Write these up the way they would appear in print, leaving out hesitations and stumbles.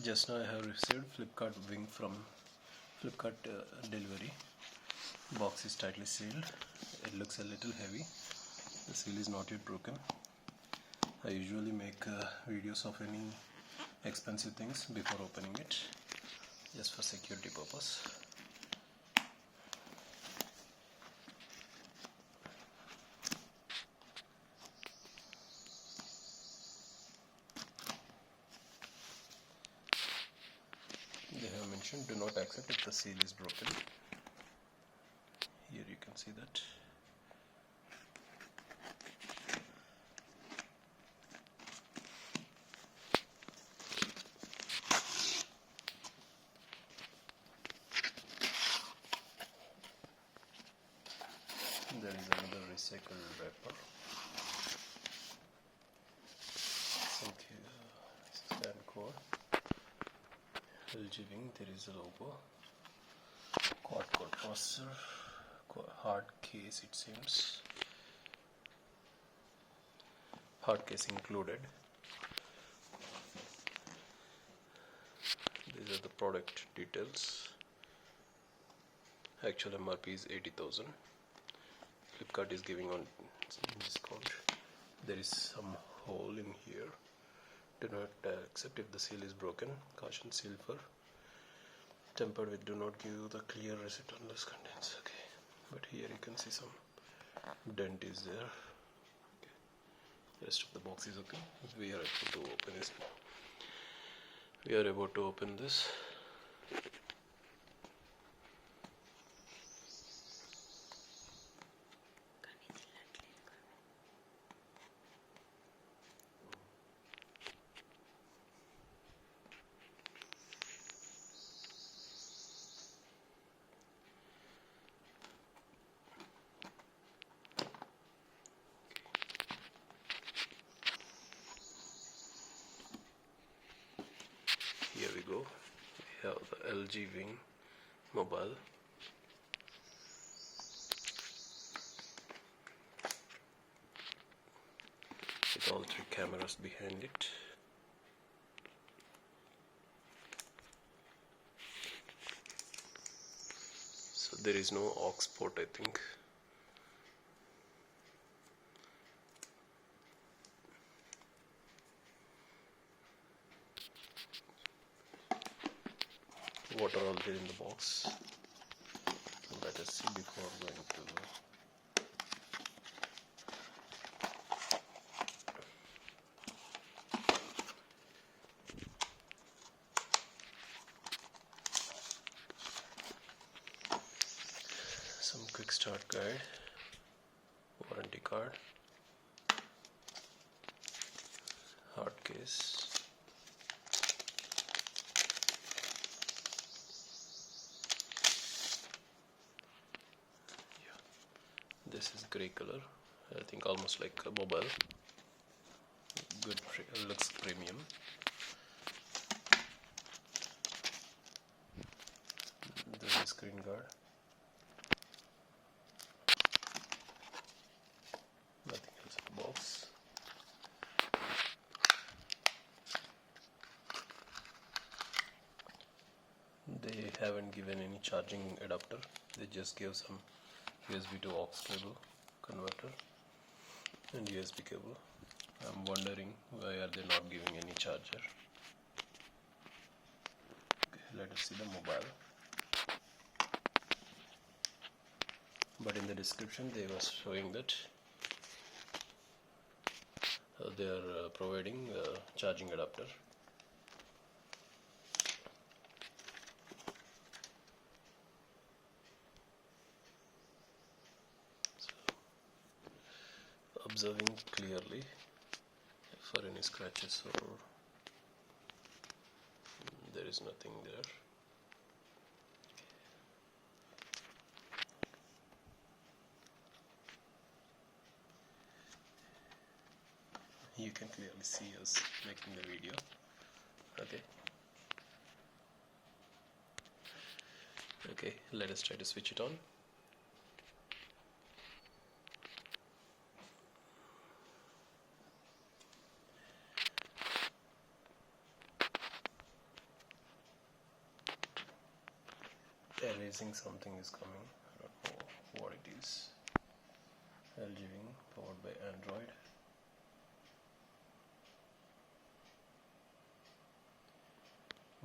Just now I have received Flipkart Wing from Flipkart delivery. Box is tightly sealed. It looks a little heavy. The seal is not yet broken. I usually make videos of any expensive things before opening it, just for security purpose. They have mentioned do not accept if the seal is broken. Here you can see that. There is another recycled wrapper. Some stand cord. LG Wing, there is a logo. Quad-core processor. Hard case, it seems. Hard case included. These are the product details. Actual MRP is 80,000. Flipkart is giving on discount. There is some hole in here. Do not accept if the seal is broken. Caution, seal for tempered with do not give the clear receipt unless contains. Okay, but here you can see some dent is there. Okay. The rest of the box is okay. We are able to open this. We are about to open this. Here we go. We have the LG Wing mobile. With all three cameras behind it. So there is no aux port, I think. What are all there in the box? Let us see before going to some quick start guide, warranty card, hard case. This is grey color, I think almost like a mobile. Good, looks premium. This is screen guard. Nothing else in the box. They haven't given any charging adapter. They just gave some USB to aux cable converter and USB cable. I'm wondering why are they not giving any charger. Okay, let us see the mobile. But in the description they were showing that they are providing a charging adapter. Observing clearly for any scratches or there is nothing there. You can clearly see us making the video. Okay, let us try to switch it on. missing something is coming. I don't know what it is. LG Wing powered by Android.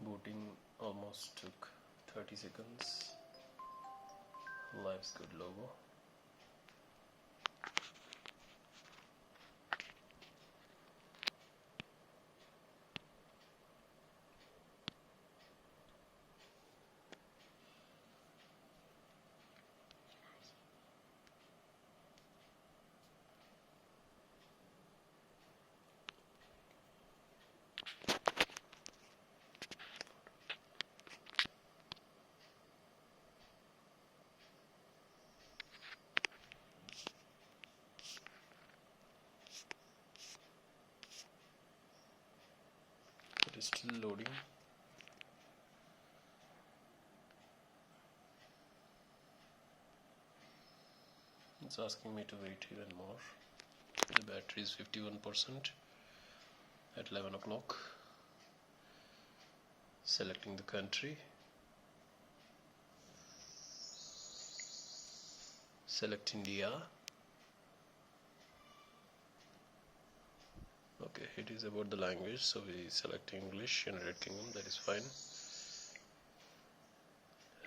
Booting almost took 30 seconds. Life's Good logo. It is still loading. It's asking me to wait even more. The battery is 51% at 11 o'clock. Selecting the country. Select India. Okay, it is about the language, so we select English, United Kingdom, that is fine.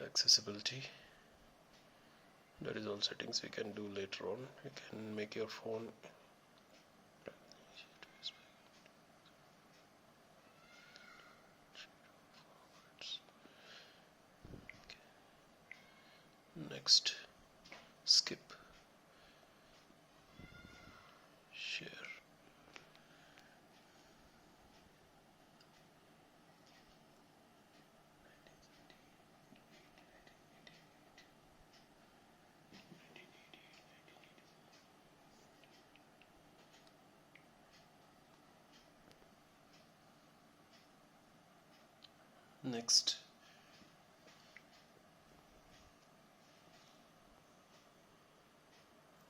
Accessibility, that is all settings we can do later on. You can make your phone next, skip, share. Next,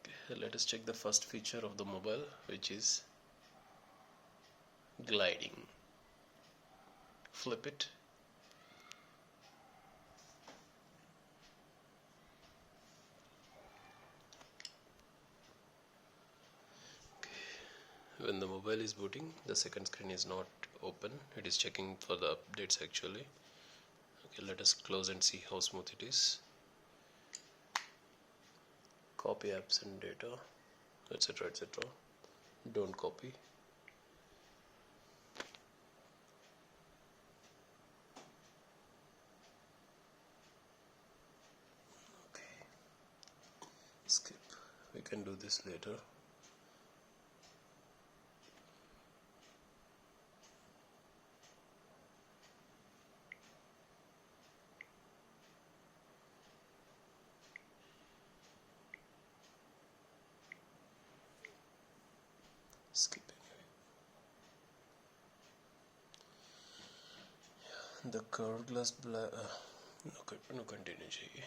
okay, let us check the first feature of the mobile, which is gliding. Flip it. When the mobile is booting, the second screen is not open. It is checking for the updates actually. Okay, let us close and see how smooth it is. Copy apps and data, etc, etc. Don't copy. Okay, skip. We can do this later. Skip anyway. The curved glass no continue चाहिए.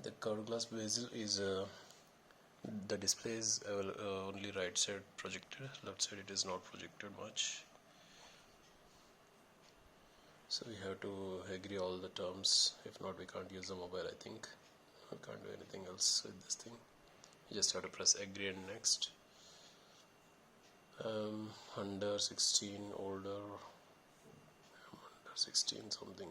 The curved glass bezel is the display is only right side projected, left side it is not projected much. So we have to agree all the terms, if not we can't use the mobile. I think we can't do anything else with this thing. You just have to press agree and next. Under 16, older, under 16 something.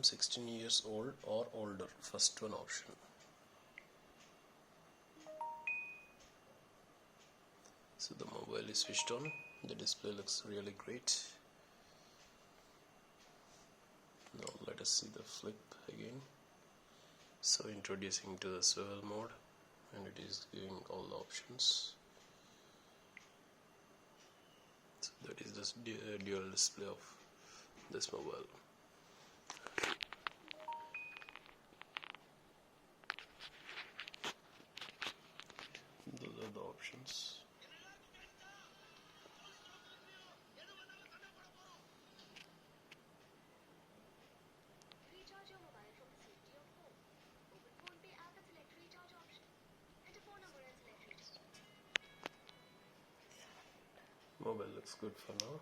16 years old or older, first one option. So the mobile is switched on. The display looks really great. Now let us see the flip again. So introducing to the swivel mode, and it is giving all the options. So that is the dual display of this mobile. Those are the options. Mobile looks good for now.